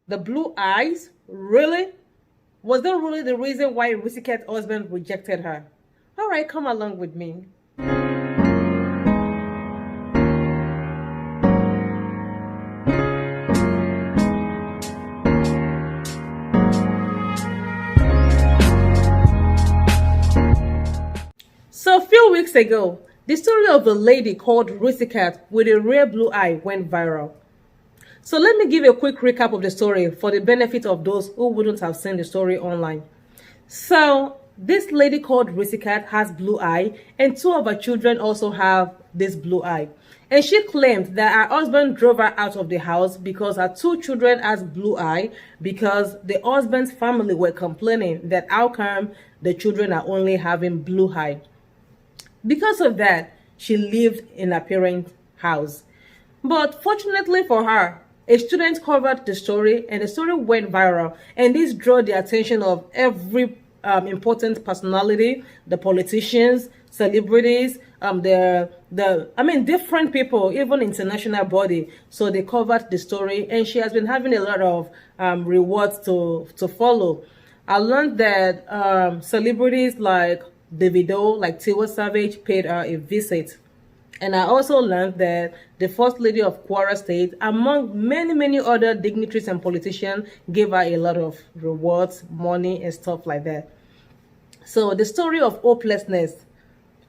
The blue eyes? Really? Was that really the reason why Risikat's husband rejected her? All right, come along with me. So a few weeks ago, the story of a lady called Risikat with a rare blue eye went viral. So let me give a quick recap of the story for the benefit of those who wouldn't have seen the story online. So this lady called Risikat has blue eye, and two of her children also have this blue eye. And she claimed that her husband drove her out of the house because her two children has blue eye, because the husband's family were complaining that how come the children are only having blue eye. Because of that, she lived in her parents' house. But fortunately for her, a student covered the story and the story went viral. And this drew the attention of every important personality, the politicians, celebrities, different people, even international body. So they covered the story, and she has been having a lot of rewards to follow. I learned that celebrities like Davido, like Tiwa Savage, paid her a visit. And I also learned that the First Lady of Kwara State, among many other dignitaries and politicians, gave her a lot of rewards, money, and stuff like that. So the story of hopelessness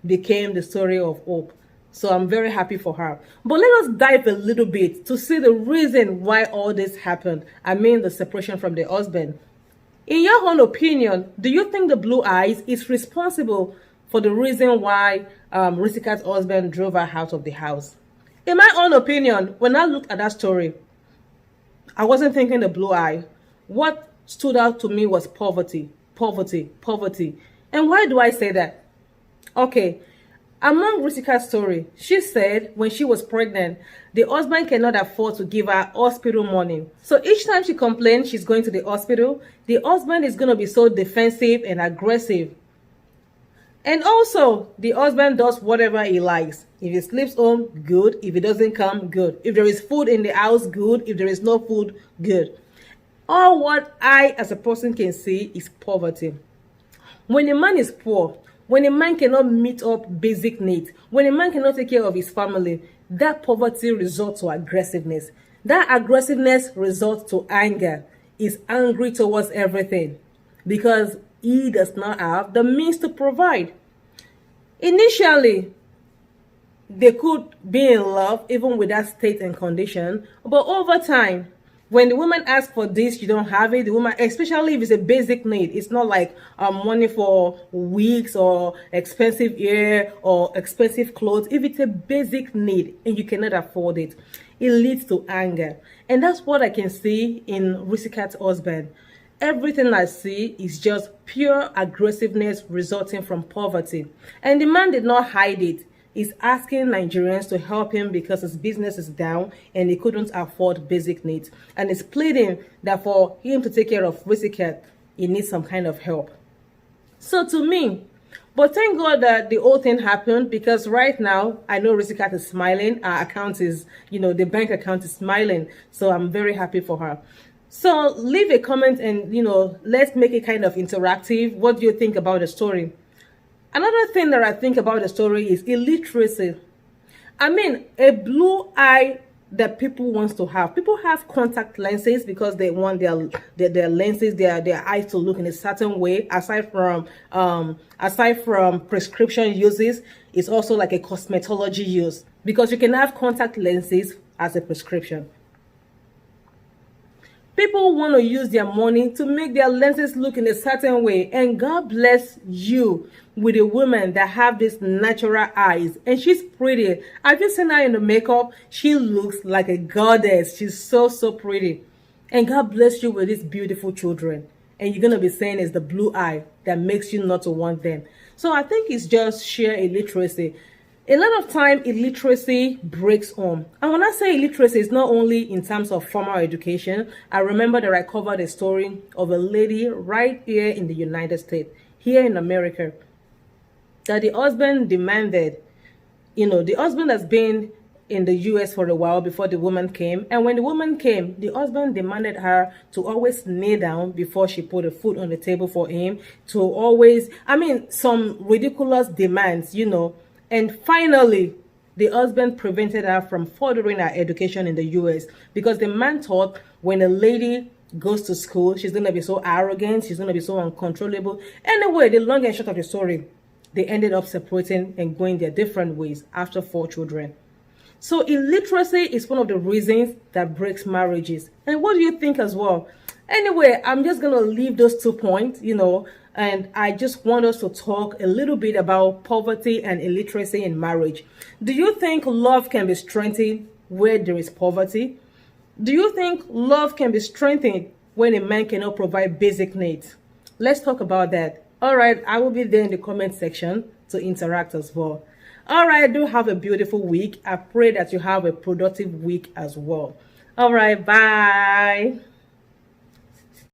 became the story of hope. So I'm very happy for her. But let us dive a little bit to see the reason why all this happened. I mean, the separation from the husband. In your own opinion, do you think the blue eyes is responsible for the reason why Risikat's husband drove her out of the house? In my own opinion, when I looked at that story, I wasn't thinking the blue eye. What stood out to me was poverty, poverty, poverty. And why do I say that? Okay, among Risikat's story, she said when she was pregnant, the husband cannot afford to give her hospital money. So each time she complains she's going to the hospital, the husband is going to be so defensive and aggressive. And also, the husband does whatever he likes. If he sleeps home, good. If he doesn't come, good. If there is food in the house, good. If there is no food, good. All what I as a person can see is poverty. When a man is poor, when a man cannot meet up basic needs, when a man cannot take care of his family, that poverty results to aggressiveness. That aggressiveness results to anger. He's angry towards everything because he does not have the means to provide. Initially, they could be in love even with that state and condition, but over time, when the woman asks for this, you don't have it. The woman, especially if it's a basic need, it's not like money for weeks or expensive hair or expensive clothes. If it's a basic need and you cannot afford it, it leads to anger. And that's what I can see in Risikat's husband. Everything I see is just pure aggressiveness resulting from poverty. And the man did not hide it. He's asking Nigerians to help him because his business is down and he couldn't afford basic needs. And he's pleading that for him to take care of Risikat, he needs some kind of help. So to me, but thank God that the whole thing happened, because right now I know Risikat is smiling. Our account is, the bank account is smiling. So I'm very happy for her. So leave a comment and, let's make it kind of interactive. What do you think about the story? Another thing that I think about the story is illiteracy. I mean, a blue eye that people want to have. People have contact lenses because they want their lenses, their eyes to look in a certain way. Aside from prescription uses, it's also like a cosmetology use, because you can have contact lenses as a prescription. People want to use their money to make their lenses look in a certain way. And God bless you with a woman that have these natural eyes. And she's pretty. Have you seen her in the makeup? She looks like a goddess. She's so pretty. And God bless you with these beautiful children. And you're going to be saying it's the blue eye that makes you not to want them. So I think it's just sheer illiteracy. A lot of time, illiteracy breaks home. And when I say illiteracy, it's not only in terms of formal education. I remember that I covered a story of a lady right here in the United States, here in America, that the husband demanded, the husband has been in the US for a while before the woman came. And when the woman came, the husband demanded her to always kneel down before she put a food on the table for him, to always, some ridiculous demands, And finally, the husband prevented her from furthering her education in the US because the man thought when a lady goes to school, she's going to be so arrogant, she's going to be so uncontrollable. Anyway, the long and short of the story, they ended up separating and going their different ways after 4 children. So illiteracy is one of the reasons that breaks marriages. And what do you think as well? Anyway, I'm just going to leave those 2 points, and I just want us to talk a little bit about poverty and illiteracy in marriage. Do you think love can be strengthened where there is poverty? Do you think love can be strengthened when a man cannot provide basic needs? Let's talk about that. All right, I will be there in the comment section to interact as well. All right, do have a beautiful week. I pray that you have a productive week as well. All right, bye.